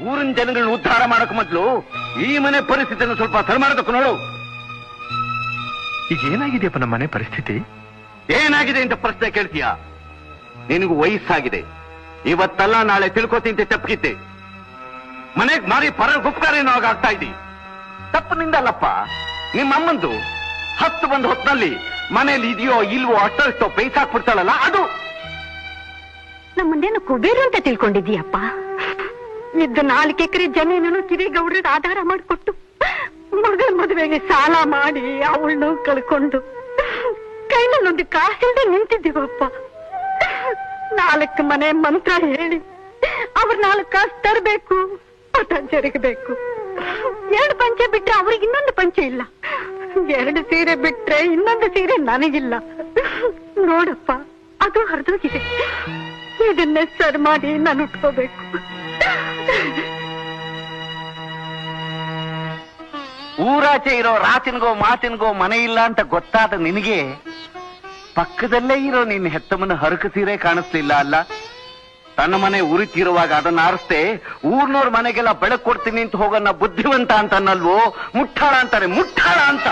ಊರಿನ ಜನಗಳನ್ನ ಉದ್ಧಾರ ಮಾಡಕ್ ಮೊದಲು ಈ ಮನೆ ಪರಿಸ್ಥಿತಿಯನ್ನು ಸ್ವಲ್ಪ ಸರಿ ಮಾಡೋದಕ್ಕೂ ನೋಡು. ಈಗ ಏನಾಗಿದೆಯಪ್ಪ ನಮ್ಮ ಮನೆ ಪರಿಸ್ಥಿತಿ? ಏನಾಗಿದೆ ಅಂತ ಪ್ರಶ್ನೆ ಕೇಳ್ತೀಯ? ನಿನಗೂ ವಯಸ್ಸಾಗಿದೆ, ಇವತ್ತಲ್ಲ ನಾಳೆ ತಿಳ್ಕೊತಿಂತೆ ತಪ್ಪಿದ್ದೆ. ಮನೆಗ್ ಮಾರಿ ಪರ ಗುಪ್ಕಾರೇನೋ ಆಗ್ತಾ ಇದ್ದಿ. ತಪ್ಪು ನಿಂದಲ್ಲಪ್ಪ, ನಿಮ್ಮಮ್ಮಂದು 10 ಬಂದ್ ಹೊತ್ನಲ್ಲಿ ಮನೇಲಿ ಇದೆಯೋ ಇಲ್ವೋ ಅಷ್ಟೋ ಪೈಸಾಕ್ಬಿಡ್ತಾಳಲ್ಲ ಅದು. ನಮ್ಮನ್ನೇನು ಕುಬೇರು ಅಂತ ತಿಳ್ಕೊಂಡಿದ್ದೀಯಪ್ಪ? ಇದ್ದ 4 ಎಕರೆ ಜಮೀನನ್ನು ಕಿರಿಗೌಡ್ರಿಗೆ ಆಧಾರ ಮಾಡಿಕೊಟ್ಟು ಮಗಳ ಮದುವೆಗೆ ಸಾಲ ಮಾಡಿ ಅವಳನ್ನು ಕಳ್ಕೊಂಡು ಕೈನಲ್ಲೊಂದು ಕಾಸಿಲ್ದೆ ನಿಂತಿದ್ದೀವಪ್ಪ. 4 ಮನೆ ಮಂತ್ರ ಹೇಳಿ ಅವ್ರ 4 ಕಾಸು ತರಬೇಕು, ಮಠ ಜರುಗಬೇಕು. 2 ಪಂಚೆ ಬಿಟ್ರೆ ಅವ್ರಿಗೆ ಇನ್ನೊಂದು ಪಂಚೆ ಇಲ್ಲ, 2 ಸೀರೆ ಬಿಟ್ರೆ ಇನ್ನೊಂದು ಸೀರೆ ನನಗಿಲ್ಲ. ನೋಡಪ್ಪ, ಅದು ಹರಿದೋಗಿದೆ. ಇದನ್ನೇ ಸರ್ ಮಾಡಿ ನಾನು ಉಟ್ಕೋಬೇಕು. ಊರಾಚೆ ಇರೋ ರಾತಿನ್ಗೋ ಮಾತಿನ್ಗೋ ಮನೆ ಇಲ್ಲ ಅಂತ ಗೊತ್ತಾದ ನಿನಗೆ ಪಕ್ಕದಲ್ಲೇ ಇರೋ ನಿನ್ನ ಹೆತ್ತಮ್ಮನ ಹರಕ ಸೀರೆ ಕಾಣಿಸ್ಲಿಲ್ಲ ಅಲ್ಲ? ತನ್ನ ಮನೆ ಉರಿತಿರುವಾಗ ಅದನ್ನ ಆರಿಸ್ತೆ ಊರ್ನವ್ರ ಮನೆಗೆಲ್ಲ ಬೆಳಕು ಕೊಡ್ತೀನಿ ಅಂತ ಹೋಗನ್ನ ಬುದ್ಧಿವಂತ ಅಂತನಲ್ವೋ, ಮುಟ್ಟಾಳ ಅಂತಾರೆ, ಮುಟ್ಟಾಳ ಅಂತ.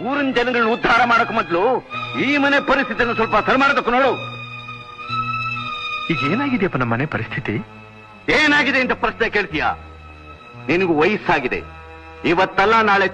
ಊರಿನ ಜನಗಳನ್ನ ಉದ್ಧಾರ ಮಾಡಕ್ ಮೊದಲು ಈ ಮನೆ ಪರಿಸ್ಥಿತಿಯನ್ನು ಸ್ವಲ್ಪ ಸರಿ ಮಾಡೋದಕ್ಕೂ ನೋಡು. ಈಗ ಏನಾಗಿದೆಯಪ್ಪ ನಮ್ಮ ಮನೆ ಪರಿಸ್ಥಿತಿ? ಏನಾಗಿದೆ ಅಂತ ಪ್ರಶ್ನೆ ಕೇಳ್ತೀಯ? ನಿನಗೂ ವಯಸ್ಸಾಗಿದೆ, ಇವತ್ತಲ್ಲ ನಾಳೆ